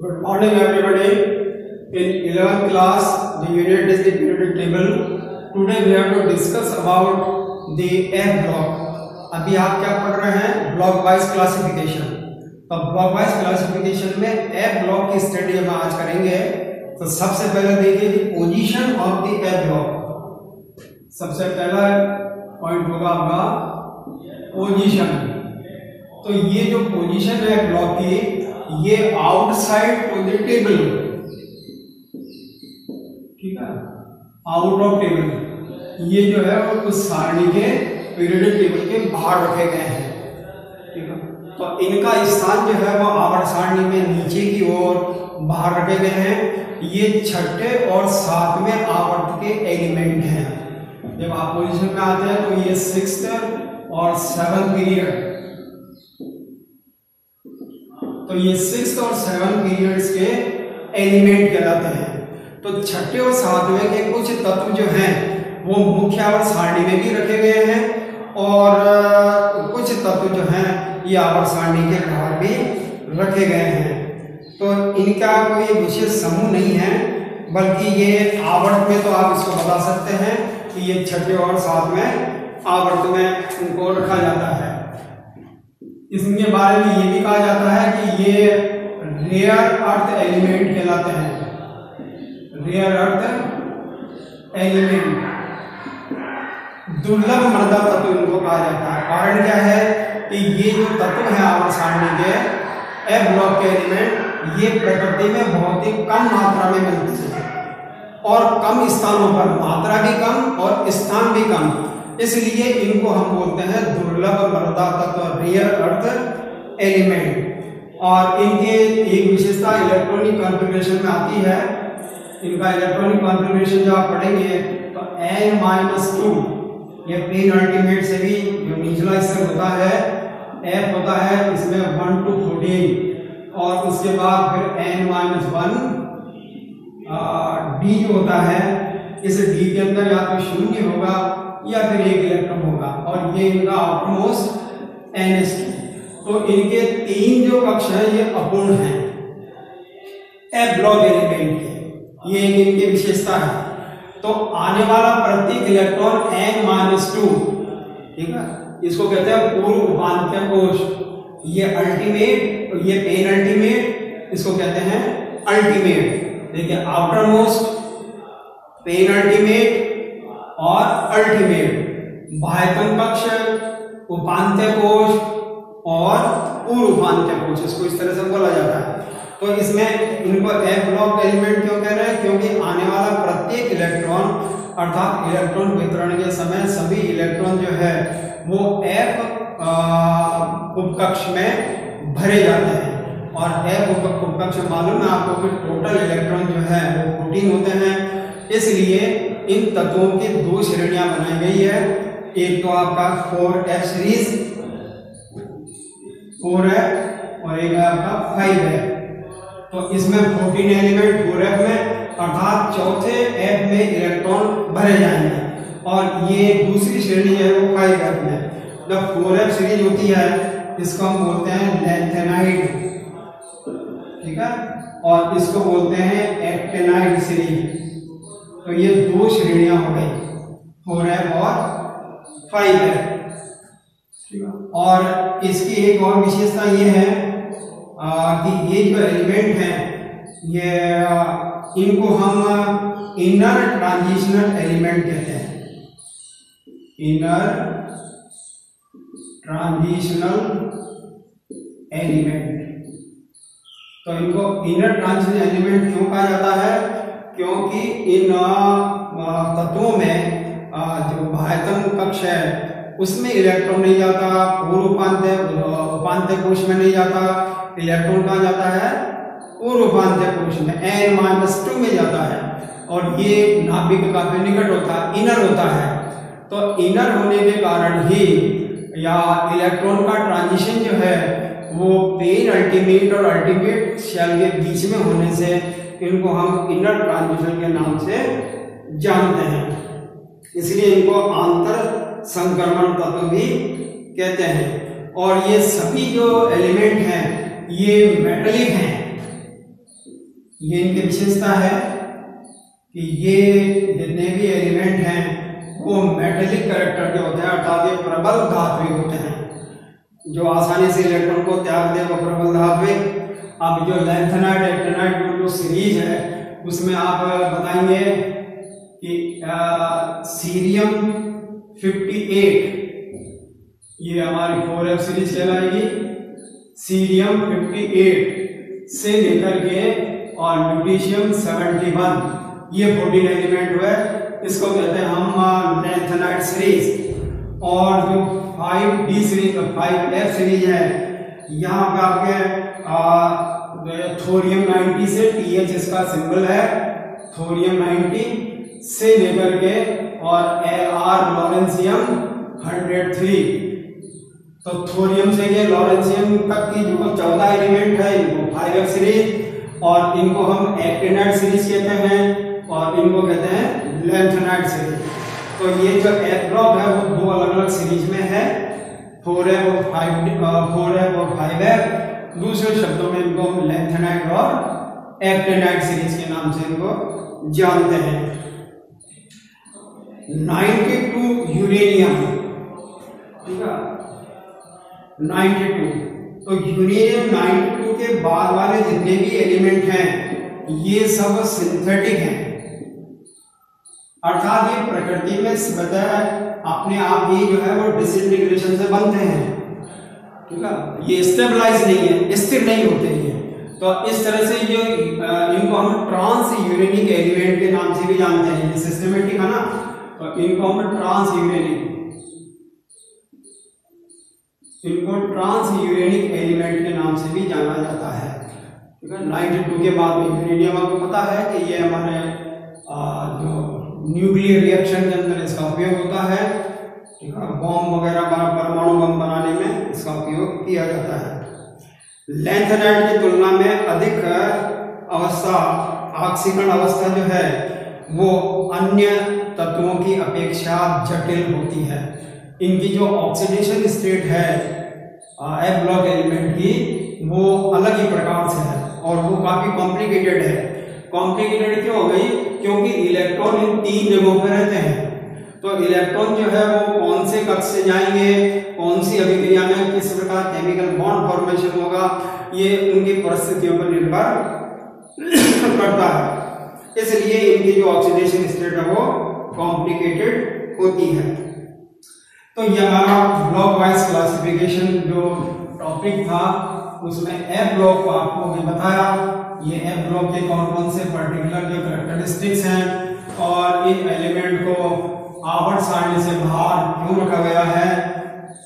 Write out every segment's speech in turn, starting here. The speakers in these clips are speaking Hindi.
Good morning, everybody. In 11th class, the unit is the periodic table. Today we have to discuss about the F block. अभी आप क्या पढ़ रहे हैं? Block wise classification. तो ब्लॉक वाइज क्लासिफिकेशन में F ब्लॉक की स्टडी हम आज करेंगे. तो सबसे पहले देखिए कि position of the F block. सबसे पहला पॉइंट होगा आपका पोजीशन. तो ये जो पोजीशन है ब्लॉक की, ये आउटसाइड टू द टेबल, ठीक है, आउट ऑफ टेबल. ये जो है वो कुछ सारणी के पीरियडिक टेबल के बाहर रखे गए हैं, ठीक है. तो इनका स्थान जो है वो आवर्त सारणी में नीचे की ओर बाहर रखे गए हैं. ये छठे और सातवें आवर्त के एलिमेंट हैं. जब आप पोजीशन में आते हैं तो ये 6th और 7th पीरियड, तो ये 6th और 7th पीरियड्स के एलिमेंट कहलाते हैं. तो छठे और सातवें के कुछ तत्व जो हैं वो मुख्य आवर्त सारणी में भी रखे गए हैं और कुछ तत्व जो हैं ये आवर्त सारणी के बाहर भी रखे गए हैं. तो इनका कोई विशेष समूह नहीं है, बल्कि ये आवर्त में तो आप इसको बता सकते हैं कि ये छठे और सातवें आवर्त में इनको रखा जाता है. इसके बारे में ये भी कहा जाता है कि ये रेयर अर्थ एलिमेंट कहलाते हैं. रेयर अर्थ एलिमेंट, दुर्लभ मृदा तत्व इनको कहा जाता है. कारण क्या है कि ये जो तत्व है आवर्त सारणी के F ब्लॉक के एलिमेंट, ये प्रकृति में बहुत ही कम मात्रा में मिलते हैं और कम स्थानों पर, मात्रा भी कम और स्थान भी कम. इसलिए इनको हम बोलते हैं दुर्लभ मृदा तत्व, रेयर अर्थ एलिमेंट. और इनके एक विशेषता इलेक्ट्रॉनिक कॉन्फ़िगरेशन में आती है. इनका इलेक्ट्रॉनिक कॉन्फ़िगरेशन जो आप पढ़ेंगे तो N-2, ये प्लेन अल्टीमेट से भी जो निचला स्तर होता है F होता है, इसमें 1 to 14 और उसके बाद फिर N-1 D जो होता है, इस D के अंदर या तो शून्य होगा या फिर एक इलेक्ट्रॉन होगा और ये इनका आउटरमोस्ट NS2. तो इनके तीन जो कक्ष हैं ये अपूर्ण हैं F ब्लॉक एलिमेंट के. ये एक इनकी विशेषता है. तो आने वाला प्रत्येक इलेक्ट्रॉन N-2, ठीक है, इसको कहते हैं पूर्व उपांत्य कोश. ये अल्टीमेट, ये पेन अल्टीमेट, इसको कहते हैं अल्टीमेट. देखिए आउटर मोस्ट, पेन अल्टीमेट और अल्टीमेट, बाह्यतम कक्ष, उपांत्य कोश और पूर्व उपांत्य कोश, इसको इस तरह से बोला जाता है. तो इसमें इनको F ब्लॉक एलिमेंट क्यों कह रहे हैं? क्योंकि आने वाला प्रत्येक इलेक्ट्रॉन, अर्थात इलेक्ट्रॉन वितरण के समय सभी इलेक्ट्रॉन जो है वो F उपकक्ष में भरे जाते हैं. और F उपकक्ष मालूम है आपको कि टोटल इलेक्ट्रॉन जो है वो 14 होते हैं. इसलिए इन तत्वों की दो श्रेणियां बनाई गई है. एक तो आपका 4F सीरीज, 4F, और एक है आपका 5F. तो इसमें 14 एलिमेंट 4F में, अर्थात चौथे F में इलेक्ट्रॉन भरे जाएंगे. और ये दूसरी श्रेणी है वो 5F में. जब 4F सीरीज होती है इसको हम बोलते हैं लैंथेनाइड, ठीक है, और इसको बोलते हैं एक्टेनाइड सीरीज. तो ये दो श्रेणियां हो गई, 4F और 5F. और इसकी एक और विशेषता ये है कि ये जो एलिमेंट हैं ये इनको हम इनर ट्रांजिशनल एलिमेंट कहते हैं. Inner transitional element. तो इनको इनर ट्रांजिशनल एलिमेंट क्यों कहा जाता है? क्योंकि इन तत्वों में जो बाह्यतम कक्ष है उसमें इलेक्ट्रॉन नहीं जाता, पूर्व उपांत्य कोश में नहीं जाता. इलेक्ट्रॉन कहाँ जाता है? पूर्व उपांत्य कोश में, N-2 में जाता है. और ये नाभिक का काफी निकट होता है, इनर होता है. तो इनर होने के कारण ही या इलेक्ट्रॉन का ट्रांजिशन जो है वो पेन अल्टीमेट और अल्टीमेट शेल के बीच में होने से इनको हम इनर ट्रांजिशन के नाम से जानते हैं. इसलिए इनको आंतर संक्रमण तत्व भी कहते हैं. और ये सभी जो एलिमेंट हैं ये मेटलिक हैं। ये इनकी विशेषता है कि ये जितने भी एलिमेंट हैं वो मेटेलिक कैरेक्टर के होते हैं, अर्थात ये प्रबल धात्विक होते हैं, जो आसानी से इलेक्ट्रॉन को त्याग दे वो प्रबल धात्विक। अब जो लैंथेनाइट एक्टिनाइट जो सीरीज है उसमें आप बताएंगे कि सीरियम 58 ये हमारी 4F सीरीज कहलाएगी। सीरियम 58 से लेकर के और ल्यूटीशियम 71 ये 14 एलिमेंट हुए, इसको कहते हैं हम लैंथेनाइट सीरीज। और जो 5D सीरीज 5F सीरीज है यहाँ पे आपके थोरियम 90 से TH इसका सिंबल है, थोरियम 90 से लेकर के और Lr लॉरेंशियम 103। तो थोरियम से ये लॉरेंशियम तक की जो 14 एलिमेंट है इनको 5F सीरीज, और इनको हम एक्टिनाइट सीरीज कहते हैं और इनको कहते हैं लैंथेनाइट सीरीज। तो ये जो F ब्लॉक है वो दो अलग अलग सीरीज में है, 4F और 5F। दूसरे शब्दों में इनको हम लैंथेनाइट और एक्टिनाइट सीरीज के नाम से इनको जानते हैं। 92 यूरेनियम, ठीक है 92। तो यूरेनियम 92 के बाद वाले जितने भी एलिमेंट हैं ये सब सिंथेटिक हैं, अर्थात ये प्रकृति में स्वतः अपने आप ही जो है वो डिसइंटीग्रेशन से बनते हैं, ठीक है। ये स्टेबलाइज नहीं है, स्थिर नहीं होते ये। तो इस तरह से जो इनको हम ट्रांस यूरेनिक एलिमेंट के नाम से भी जानते हैं। ये सिस्टमेटिक है ना, तो इनको हम ट्रांस यूरेनिक एलिमेंट के नाम से भी जाना जाता है, ठीक है। 92 के बाद में यूरेनियम आपको पता है कि ये हमारे जो न्यूक्लियर रिएक्शन के अंदर इसका उपयोग होता है, ठीक है। बॉम्ब वगैरह परमाणु बम बनाने में इसका उपयोग किया जाता है। लैंथेनाइट की तुलना में अधिक अवस्था ऑक्सीकरण अवस्था जो है वो अन्य तत्वों की अपेक्षा जटिल होती है। इनकी जो ऑक्सीडेशन स्टेट है F ब्लॉक एलिमेंट की वो अलग ही प्रकार से है और वो काफी कॉम्प्लिकेटेड है। कॉम्प्लिकेटेड क्यों हो गई? क्योंकि इलेक्ट्रॉन इन 3 जगहों पर रहते हैं। तो इलेक्ट्रॉन जो है वो कौन से कक्ष से जाएंगे, कौन सी अभिक्रिया में किस प्रकार केमिकल बॉन्ड फॉर्मेशन होगा, ये उनकी परिस्थितियों पर निर्भर करता है। इसलिए इनकी जो ऑक्सीडेशन स्टेट है वो कॉम्प्लिकेटेड होती है। तो ये हमारा ब्लॉक वाइज क्लासिफिकेशन जो टॉपिक था उसमें F ब्लॉक को आपको भी बताया। ये F ब्लॉक के कौन कौन से पर्टिकुलर जो कैरेक्टरिस्टिक्स हैं और इन एलिमेंट को आवर्त सारणी से बाहर क्यों रखा गया है,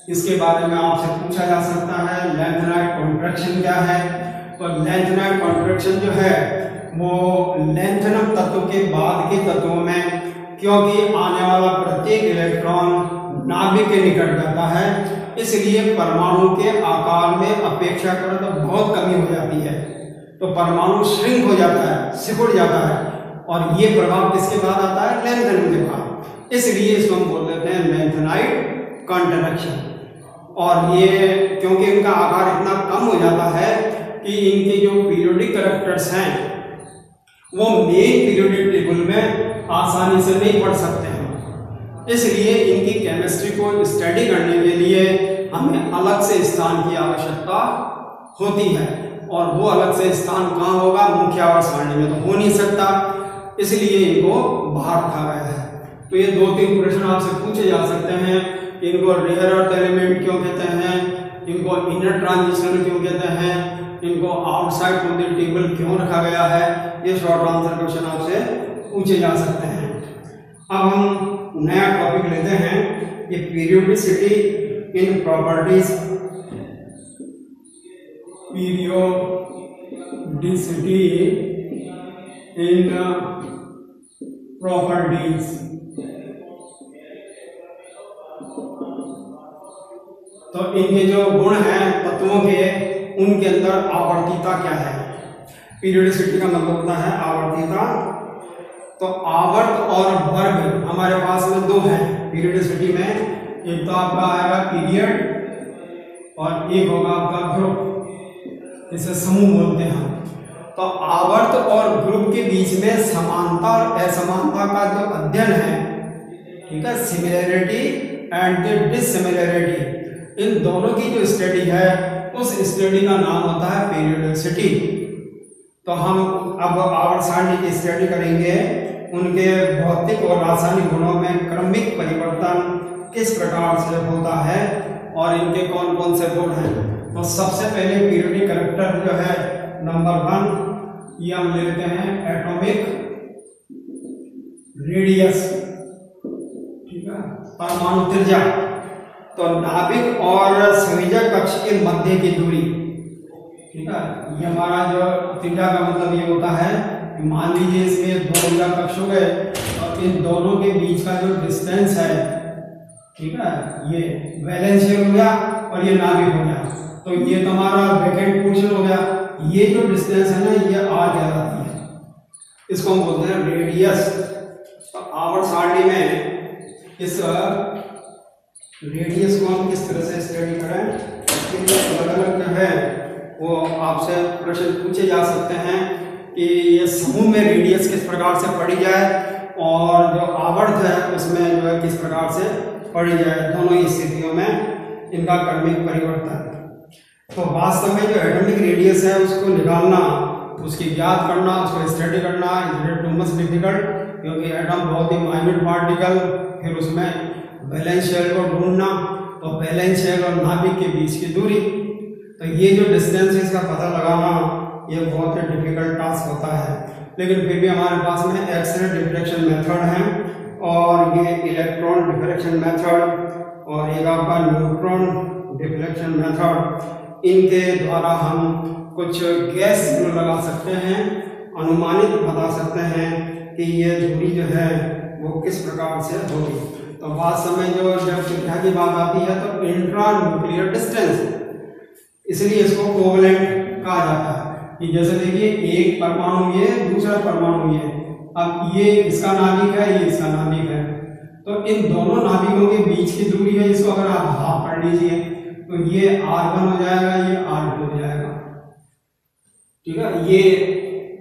इसके बारे में आपसे पूछा जा सकता है। लैंथेनाइट कॉन्ट्रैक्शन क्या है? तो लैंथेनाइट कॉन्ट्रैक्शन जो है वो लैंथेनम तत्व के बाद के तत्वों में, क्योंकि आने वाला प्रत्येक इलेक्ट्रॉन नाभिक के निकट जाता है, इसलिए परमाणु के आकार में अपेक्षाकृत बहुत कमी हो जाती है। तो परमाणु श्रिंक हो जाता है, सिकुड़ जाता है, और ये प्रभाव किसके बाद आता है? लैंथेनम के बाद। इसलिए इसको हम बोल देते हैं लैंथेनाइट कॉन्ट्रैक्शन। और ये क्योंकि इनका आकार इतना कम हो जाता है कि इनके जो पीरियोडिक कैरेक्टर्स हैं वो मेन पीरियोडिक टेबल में आसानी से नहीं पढ़ सकते हैं, इसलिए इनकी केमिस्ट्री को स्टडी करने के लिए हमें अलग से स्थान की आवश्यकता होती है। और वो अलग से स्थान कहाँ होगा? मुख्य आवर्त सारणी में तो हो नहीं सकता, इसलिए इनको बाहर रखा गया है। तो ये 2-3 प्रश्न आपसे पूछे जा सकते हैं। इनको रेयर अर्थ एलिमेंट क्यों कहते हैं, इनको इनर ट्रांजिशन क्यों कहते हैं, इनको आउटसाइड फ्रॉम द टेबल क्यों रखा गया है, ये शॉर्ट आंसर क्वेश्चन आपसे पूछे जा सकते हैं। अब हम नया टॉपिक लेते हैं, ये पीरियोडिसिटी इन प्रॉपर्टीज। पीरियोडिसिटी इन प्रॉपर्टीज। तो इनके जो गुण हैं तत्वों के, उनके अंदर आवर्तीयता क्या है? पीरियोडिसिटी का मतलब होता है आवर्तीयता। तो आवर्त और वर्ग हमारे पास में 2 हैं पीरियोडिसिटी में। एक तो आपका आएगा पीरियड और एक होगा आपका ग्रुप। इसे समूह बोलते हैं हम। तो आवर्त और ग्रुप के बीच में समानता और असमानता का जो अध्ययन है, ठीक है, सिमिलैरिटी एंड डिससिमिलैरिटी, इन दोनों की जो स्टडी है उस स्टडी का नाम होता है पीरियोडिसिटी। तो हम अब आवर्त सारणी की स्टडी करेंगे, उनके भौतिक और रासायनिक गुणों में क्रमिक परिवर्तन किस प्रकार से होता है और इनके कौन कौन से गुण हैं। तो सबसे पहले पीरियोडिक कैरेक्टर जो है नंबर 1, ये हम लेते हैं एटॉमिक रेडियस, ठीक है, परमाणु त्रिज्या। तो नाभिक और संयोजक कक्ष के मध्य की दूरी, ठीक है, ये हमारा जो त्रिज्या का मतलब ये होता है, मान लीजिए इसमें 2 संयोजक कक्ष हो गए और इन दोनों के बीच का जो डिस्टेंस है, ठीक है, ये वैलेंस शेल हो गया और ये नाभिक हो गया। तो ये तुम्हारा वैकेंट पोर्शन हो गया। ये जो डिस्टेंस है ना, ये आर कहलाती है, इसको हम बोलते हैं रेडियस। तो आवर्त सारणी में इस रेडियस को हम किस तरह से स्टडी करें, अलग अलग जो है वो आपसे प्रश्न पूछे जा सकते हैं कि ये समूह में रेडियस किस प्रकार से पढ़ी जाए और जो आवर्त है उसमें जो है किस प्रकार से पढ़ी जाए, दोनों ही स्थितियों में इनका क्रमिक परिवर्तन। तो वास्तव में जो एटॉमिक रेडियस है उसको निकालना, उसकी ज्ञात करना, उसको स्टडी करना इज टू मच डिफिकल्ट, क्योंकि एटम बहुत ही माइन्यूट पार्टिकल, फिर उसमें वैलेंस शेल को ढूंढना, तो वैलेंस शेल और नाभिक के बीच की दूरी, तो ये जो डिस्टेंस है इसका पता लगाना ये बहुत ही डिफिकल्ट टास्क होता है। लेकिन फिर भी हमारे पास में एक्स-रे डिफ्रैक्शन मेथड है और ये इलेक्ट्रॉन डिफ्रैक्शन मेथड और एक आपका न्यूट्रॉन डिफ्रैक्शन मेथड, इनके द्वारा हम कुछ गैस लगा सकते हैं, अनुमानित बता सकते हैं कि ये दूरी जो है वो किस प्रकार से होगी। तो वास्तव में जो जब त्रिज्या की बात आती है तो इंट्रा न्यूक्लियर डिस्टेंस, इसलिए इसको कोवलेंट कहा जाता है कि जैसे देखिए एक परमाणु ये, दूसरा परमाणु ये, अब ये इसका नाभिक है, ये इसका नाभिक है, तो इन दोनों नाभिकों के बीच की दूरी है, इसको अगर आप हाफ कर लीजिए तो ये R1 हो जाएगा, ये R2 हो जाएगा, ठीक है। ये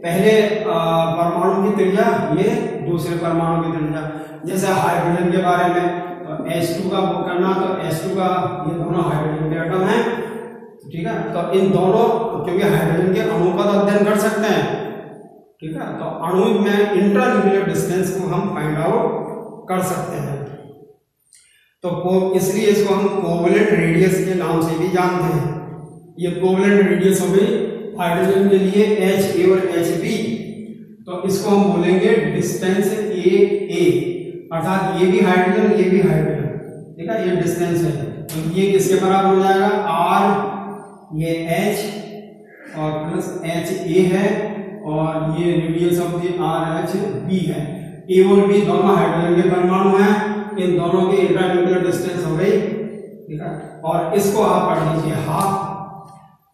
पहले परमाणु की त्रिज्या, ये दूसरे परमाणु की त्रिज्या। जैसे हाइड्रोजन के बारे में तो H2 का बुक करना, तो H2 का, ये दोनों हाइड्रोजन के एटम हैं, ठीक है। तो इन दोनों, क्योंकि हाइड्रोजन के अणु का तो अध्ययन कर सकते हैं, ठीक है, तो अणु में इंट्रान्यूक्लियर डिस्टेंस को हम फाइंड आउट कर सकते हैं। तो इसलिए इसको हम कोवलेंट रेडियस के नाम से भी जानते हैं। ये कोवलेंट रेडियस हो गई हाइड्रोजन के लिए HA और HB, तो इसको हम बोलेंगे डिस्टेंस AA, अर्थात ये भी हाइड्रोजन, ये भी हाइड्रोजन, ठीक है, ये डिस्टेंस है। तो ये किसके बराबर हो जाएगा, R, ये H और प्लस HA है और ये रेडियस ऑफ द RHB है। A और B दोनों हाइड्रोजन के परमाणु हैं, इन दोनों की इंट्रान्यूक्लियर डिस्टेंस हो गई, ठीक है। और इसको आप कर लीजिए हाफ,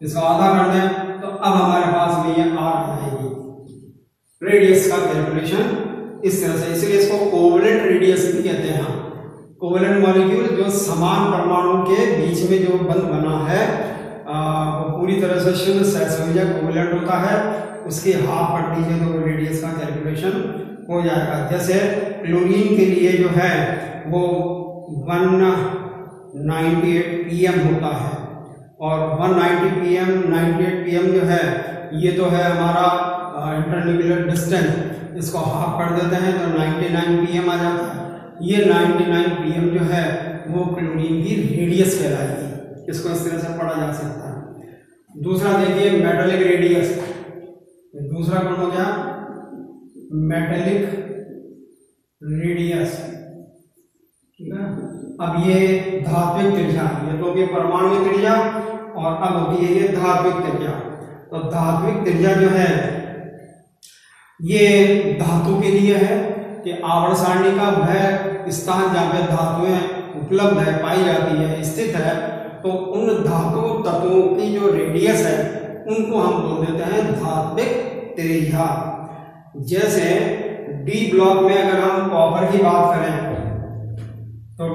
इसको आधा कर दें तो अब हमारे पास में ये R आ जाएगी। रेडियस का कैलकुलेशन इस तरह से, इसलिए इसको कोवलेंट रेडियस भी कहते हैं। कोवलेंट मॉलिक्यूल जो समान परमाणु के बीच में जो बंध बना है वो पूरी तरह से शुद्ध सहसंयोजक कोवलेंट होता है, उसकी हाफ कर लीजिए तो रेडियस का कैलकुलेशन हो जाएगा। जैसे क्लोरीन के लिए जो है वो 198 pm होता है और 190 pm 98 pm जो है ये तो है हमारा इंटरन्यूक्लियर डिस्टेंस, इसको हाफ कर देते हैं तो 99 pm आ जाता है। ये 99 pm जो है वो क्लोरीन की रेडियस कहलाएगी, इसको इस तरह से पढ़ा जा सकता है। दूसरा देखिए मेटालिक रेडियस, दूसरा कौन हो गया मेटालिक रेडियस, ठीक है। अब ये धात्विक त्रिज्या, ये तो परमाणु त्रिज्या और अब होती है ये धात्विक त्रिज्या। तो धात्विक त्रिज्या जो है ये धातु के लिए है कि आवर्त सारणी का वह स्थान जहाँ पे धातुएं उपलब्ध है, पाई जाती है, स्थित है, तो उन धातु तत्वों की जो रेडियस है उनको हम बोल देते हैं धात्विक त्रिज्या। जैसे डी ब्लॉक में अगर हम कॉपर की बात करें तो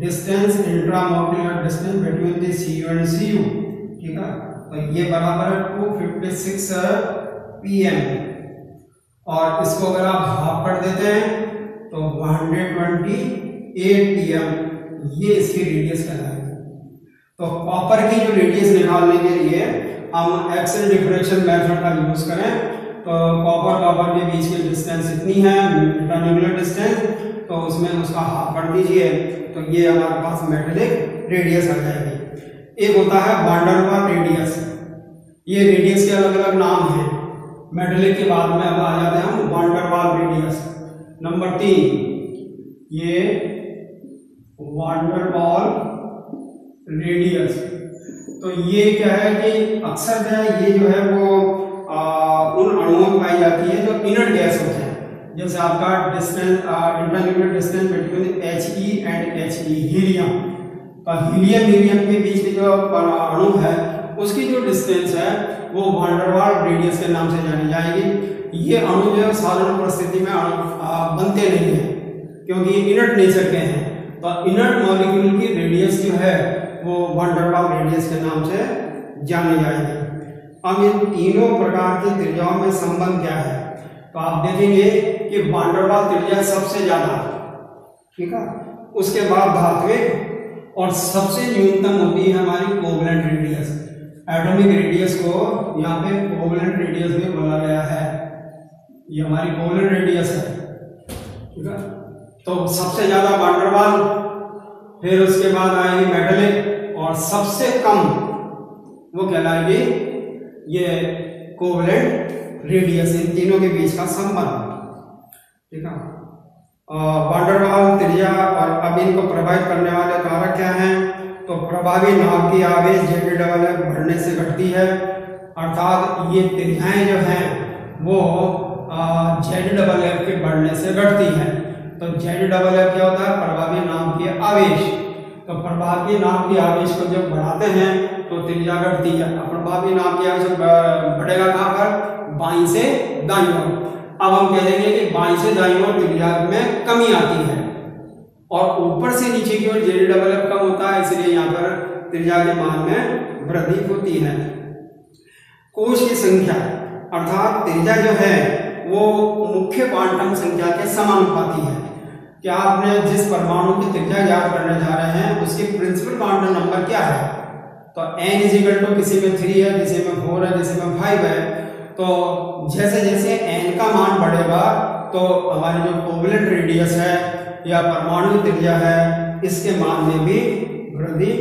distance intramolecular distance between the Cu and Cu, ठीक है, तो ये बराबर है 256 pm, और इसको अगर आप हाफ कर देते हैं तो 128 pm, ये इसकी रेडियस कहलाएगी। तो कॉपर की जो रेडियस निकालने के लिए हम एक्सेल डिफरेंशियल मेथड का यूज करें, तो कॉपर के बीच की डिस्टेंस इतनी है, रेक्टेंगुलर डिस्टेंस, तो उसमें उसका हाफ कर दीजिए, तो ये हमारे पास मेटेलिक रेडियस आ जाएगी। एक होता है वान डेर वाल रेडियस, ये रेडियस के अलग अलग नाम हैं, मेटेलिक के बाद में अब आ जाते हैं हम वान डेर वाल रेडियस। नंबर 3, ये वान डेर वाल रेडियस, तो ये क्या है कि अक्सर जो है ये जो है वो उन अणुओं में पाई जाती है जो इनर्ट गैस होते हैं, जैसे आपका distance internuclear distance between He and He, helium. तो हीलियम के बीच की जो अणु है उसकी जो डिस्टेंस है वो वान डेर वाल रेडियस के नाम से जानी जाएगी। ये अणु जो है साधारण परिस्थिति में बनते नहीं है क्योंकि इनर्ट नेचर के हैं, तो इनर्ट मॉलिक्यूल की रेडियस जो है वो वान डेर वाल रेडियस के नाम से जानी जाएगी। अब इन तीनों प्रकार की त्रिज्याओं में संबंध क्या है, तो आप देखेंगे कि वान डेर वाल त्रिज्या सबसे ज्यादा, ठीक है, उसके बाद धात्विक, और सबसे न्यूनतम होती है हमारी कोवलेंट रेडियस। एटॉमिक रेडियस को यहाँ पे कोवलेंट रेडियस भी बोला गया है, ये हमारी कोवलेंट रेडियस है, ठीक है। तो सबसे ज्यादा वान डेर वाल, फिर उसके बाद आएगी मेटेलिक, और सबसे कम वो कहलाएगी ये कोवलेंट रेडियस। इन तीनों के बीच का संबंध, ठीक है। वान डेर वाल त्रिज्या, और अब इनको प्रभावित करने वाले कारक क्या हैं, तो प्रभावी नाभ की आवेश ZW बढ़ने से घटती है, अर्थात ये त्रिज्याएं जो हैं वो ZW के बढ़ने से घटती हैं। तो ZW क्या होता है, प्रभावी नाभ की आवेश। तो प्रभावी नाभ की आवेश को जब बढ़ाते हैं तो त्रिज्या घटती है। प्रभावी नाभ की आवेश बढ़ेगा कहाँ पर, बाईं से दाईं ओर। अब हम कह देंगे कि बाईं से दाईं ओर त्रिज्या में कमी आती है, और ऊपर से नीचे की ओर ZW कम होता है, इसलिए यहाँ पर त्रिज्या के मान में वृद्धि होती है। कोश की संख्या अर्थात त्रिज्या जो है वो मुख्य क्वांटम संख्या के समानुपाती है। क्या आपने जिस परमाणु की त्रिज्या ज्ञात करने जा रहे हैं उसके प्रिंसिपल क्वांटम नंबर क्या है, तो n इजिकल टू किसी में 3 है, किसी में 4 है, किसी में 5 है। तो जैसे जैसे n का मान बढ़ेगा तो हमारी जो कोवलेंट रेडियस है या परमाणु त्रिज्या है इसके मान में भी वृद्धि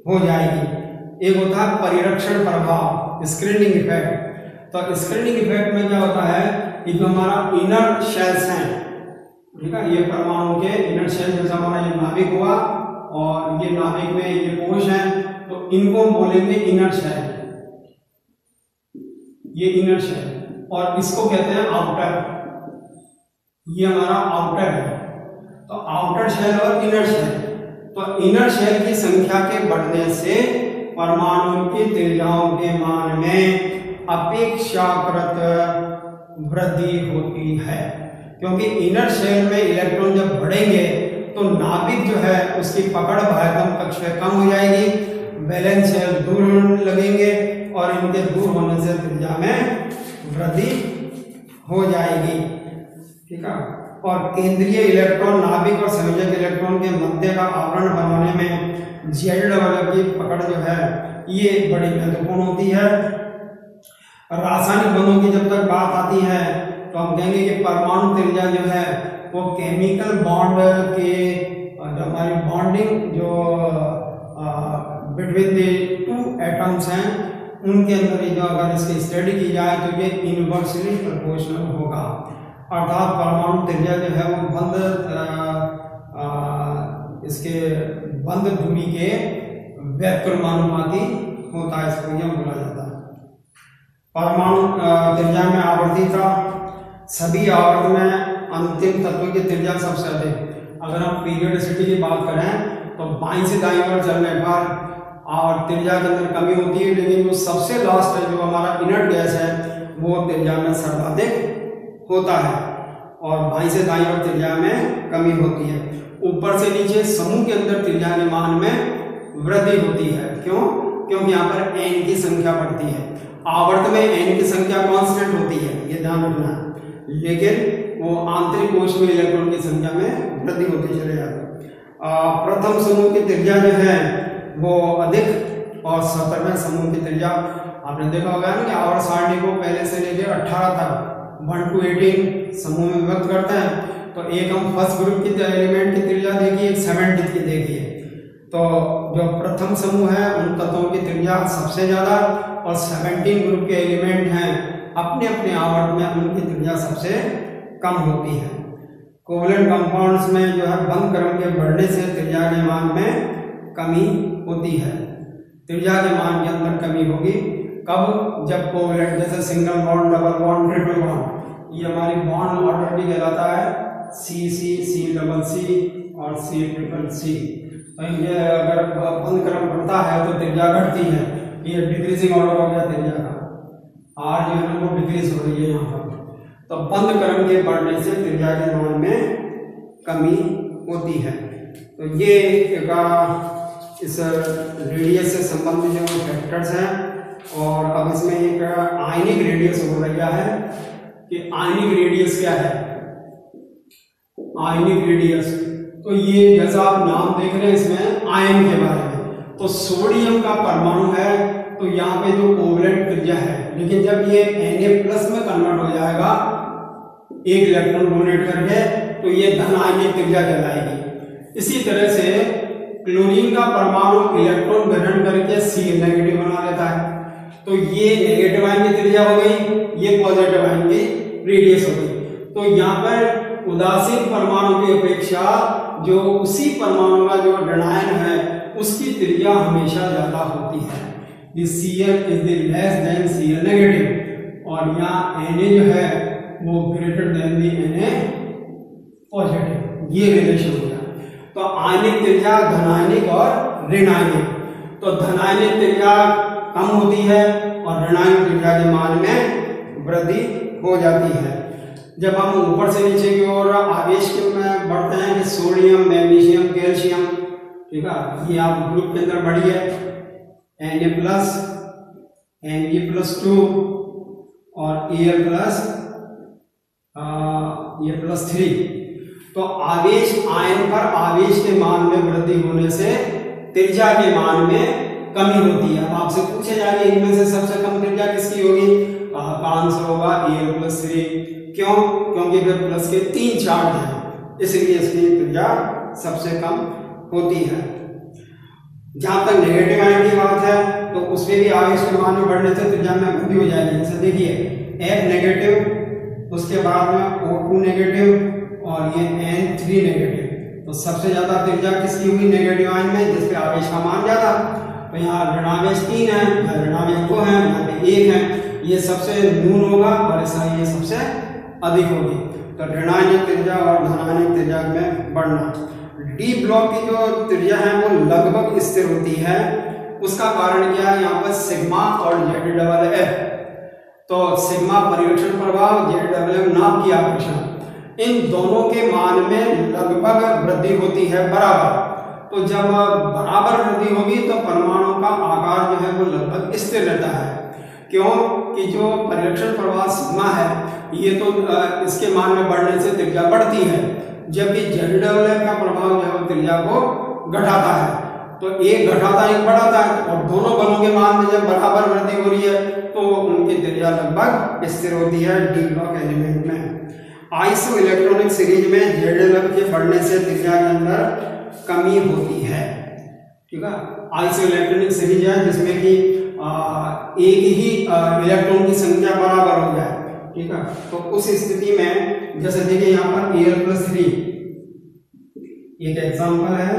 हो जाएगी। एक होता है परिरक्षण प्रभाव, स्क्रीनिंग इफेक्ट। तो स्क्रीनिंग इफेक्ट में क्या होता है कि जो हमारा इनर शेल्स हैं, ठीक है, ये परमाणु के इनर शेल, जैसे हमारा ये नाभिक हुआ और ये नाभिक में ये कोश है, तो इनको बोलेंगे इनर शेल, ये इनर शेल, और इसको कहते हैं आउटर, ये हमारा आउटर है। तो आउटर शेल और इनर शेल, तो इनर शेल की संख्या के बढ़ने से परमाणु की त्रिज्याओं के मान में अपेक्षाकृत वृद्धि होती है, क्योंकि इनर शेल में इलेक्ट्रॉन जब बढ़ेंगे तो नाभिक जो है उसकी पकड़ बाह्यतम कक्ष में कम हो जाएगी, वैलेंस शेल दूर होने लगेंगे, और इनके दूर होने से त्रिज्या में वृद्धि हो जाएगी, ठीक है। और केंद्रीय इलेक्ट्रॉन नाभिक और संयोजक इलेक्ट्रॉन के मध्य का आवरण बनाने में ZW की पकड़ जो है ये बड़ी महत्वपूर्ण होती है। रासायनिक बंधों की जब तक बात आती है तो हम कहेंगे कि परमाणु त्रिज्या जो है वो केमिकल बॉन्ड के हमारी बॉन्डिंग जो बिटवीन द 2 एटम्स हैं उनके अंदर जो अगर इसकी स्टडी की जाए तो ये इनवर्सली प्रोपोर्शनल होगा, अर्थात परमाणु त्रिज्या जो है वो इसके बंद दूरी के व्युत्क्रमानुपाती होता है, इसको यह बोला जाता है। परमाणु त्रिज्या में आवर्तीता, सभी आवर्त में अंतिम तत्व की त्रिज्या सबसे अधिक। अगर हम पीरियोडिसिटी की बात करें तो बाईं से दाईं ओर चलने पर और त्रिज्या के अंदर कमी होती है, लेकिन जो सबसे लास्ट है जो हमारा इनर्ट गैस है वो त्रिज्या में सर्वाधिक होता है, और बाईं से दाईं ओर त्रिज्या में कमी होती है। ऊपर से नीचे समूह के अंदर त्रिज्या के मान में वृद्धि होती है। क्यों? क्योंकि यहाँ पर n की संख्या बढ़ती है। आवर्त में n की संख्या कांस्टेंट होती है, ये ध्यान रखना है, लेकिन वो आंतरिक कोश में इलेक्ट्रॉन की संख्या में वृद्धि होती चले जाती है। प्रथम समूह की त्रिज्या जो है वो अधिक और 17वें समूह की त्रिज्या, आपने देखा होगा ना कि आवर्त सारणी को पहले से लेकर 18 तक 1 to 18 समूह में विभक्त करते हैं। तो एक हम फर्स्ट ग्रुप की एलिमेंट की त्रिज्या देखिए, एक 70 की देखिए। तो जो प्रथम समूह है उन तत्वों की त्रिज्या सबसे ज्यादा, और 17 ग्रुप के एलिमेंट हैं अपने अपने आवर्त में उनकी त्रिज्या सबसे कम होती है। कोवलेंट कंपाउंड्स में जो है बंध क्रम के बढ़ने से त्रिज्या के मान में कमी होती है। त्रिज्या के मान के अंदर कमी होगी कब? जब कोवलेंट, जैसे single bond, double bond, triple bond, ये हमारी बॉन्ड ऑर्डर भी कहलाता है सी सी, सी डबल सी और सी ट्रिपल सी। तो ये अगर बंध क्रम बढ़ता है तो त्रिज्या घटती है, ये डिक्रीजिंग ऑर्डर हो गया त्रिज्या का, आर जो है ना वो डिक्रीज हो रही है यहाँ पर। तो बंध क्रम के बढ़ने से त्रिज्या के मान में कमी होती है। तो ये इस रेडियस से संबंधित जो फैक्टर्स हैं। और अब इसमें एक आयनिक रेडियस हो रहा है कि आयनिक रेडियस क्या है। आयनिक रेडियस, तो ये जैसा आप नाम देख रहे हैं इसमें आयन के बारे में, तो सोडियम का परमाणु है तो यहाँ पे जो कोवलेंट त्रिज्या है, लेकिन जब ये Na+ में कन्वर्ट हो जाएगा एक इलेक्ट्रॉन डोनेट करके, तो ये धन आयनिक त्रिज्या कहलाएगी। इसी तरह से क्लोरीन का परमाणु इलेक्ट्रॉन ग्रहण करके Cl- बना लेता है, तो ये नेगेटिव आयन की त्रिज्या हो गई, ये पॉजिटिव आयन की रेडियस हो गई। तो यहाँ पर उदासीन परमाणु की अपेक्षा जो उसी परमाणु का जो ऋणायन है उसकी त्रिज्या हमेशा ज्यादा होती है। Cl is the less than Cl-, और यहाँ Na जो है वो ग्रेटर देन दी Na पॉजिटिव, ये रिलेशन हो गया। तो आयनिक त्रिज्या धनायनिक और ऋणायनिक, तो धनायनिक त्रिज्या कम होती है और ऋणायनिक त्रिज्या के मान में वृद्धि हो जाती है। जब हम ऊपर से नीचे की ओर आवेश में बढ़ते हैं कि सोडियम, मैग्नीशियम, कैल्शियम, ठीक है, ये आप ग्रुप के अंदर बढ़िए Na+, Mg+2 और Al+3। तो आवेश आयन पर आवेश के मान में वृद्धि होने से त्रिज्या के मान में कमी होती है। अब आपसे पूछे जाएंगे इनमें से सबसे कम त्रिज्या किसकी होगी? का आंसर होगा Al+3। क्यों? क्योंकि फिर प्लस के 3 चार्ज हैं, इसलिए इसकी त्रिज्या सबसे कम होती है। जहां तक नेगेटिव आयन की बात है तो उसमें भी आवेश के मान में बढ़ने से त्रिज्या में वृद्धि हो जाएगी। जैसे देखिए F-, उसके बाद में O2- और ये N3-, तो सबसे ज्यादा त्रिज्या किसकी हुई? नेगेटिव आयन में, जिसपे आवेश का मान ज्यादा। तो यहाँ ऋणावेश 3 है, यहाँ ऋणावेश 2 है, यहाँ पे 1 है, ये सबसे न्यून होगा और ऐसा ये सबसे अधिक होगी। तो ऋणायनिक त्रिज्या और धनायनिक त्रिज्या में बढ़ना। डी ब्लॉक की जो त्रिज्या है वो लगभग स्थिर होती है। उसका कारण क्या है? यहाँ पर सिग्मा और Z∆F। तो सिग्मा परिवेक्षण प्रभाव, Z∆F नाप की आकर्षण, इन दोनों के मान में लगभग वृद्धि होती है बराबर। तो जब बराबर वृद्धि होगी तो परमाणु का आकार जो है वो लगभग स्थिर रहता है। क्यों? कि जो परिवेक्षण प्रभाव सिग्मा है ये तो इसके मान में बढ़ने से त्रिज्या बढ़ती है, जबकि Z∆F का प्रभाव जो है त्रिज्या को घटाता है। तो एक घटाता है एक बढ़ाता है, और दोनों बलों के मान में जब बराबर वृद्धि हो रही है तो उनकी त्रिज्या लगभग स्थिर होती है डी ब्लॉक एलिमेंट में। आइसो इलेक्ट्रॉनिक सीरीज में Z∆F के बढ़ने से त्रिज्या के अंदर कमी होती है। ठीक है, आइसो इलेक्ट्रॉनिक सीरीज है जिसमें कि एक ही इलेक्ट्रॉन की संख्या बराबर हो जाए। ठीक है, तो उस स्थिति में जैसे देखिए यहाँ पर Al+3 एक एग्जांपल है,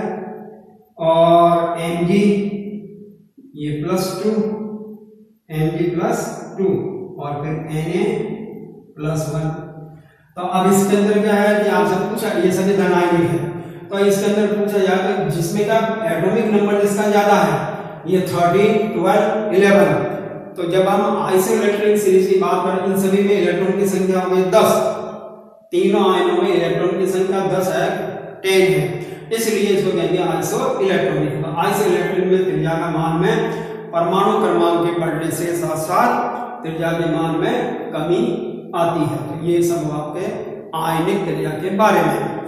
और Mg ये +2, Mg+2 और फिर Na+1। तो अब इसके अंदर क्या है कि आपसे पूछा, ये सभी धनायनिक है, तो इसके अंदर पूछा जाएगा जिसमें का एटॉमिक नंबर जिसका ज्यादा है, ये 13, 12, 11। तो जब हम आइसो इलेक्ट्रॉनिक सीरीज की बात करें, इन सभी में इलेक्ट्रॉन की संख्या हो गई 10, तीनों आयनों में इलेक्ट्रॉन की संख्या 10 है, 10 है, इसलिए इसको कहेंगे आइसो इलेक्ट्रॉनिक। तो आइसो इलेक्ट्रॉनिक में त्रिज्या का मान में परमाणु क्रमांक के बढ़ने से साथ साथ त्रिज्या के मान में कमी आती है। तो ये सब आपके आयनिक त्रिज्या के बारे में।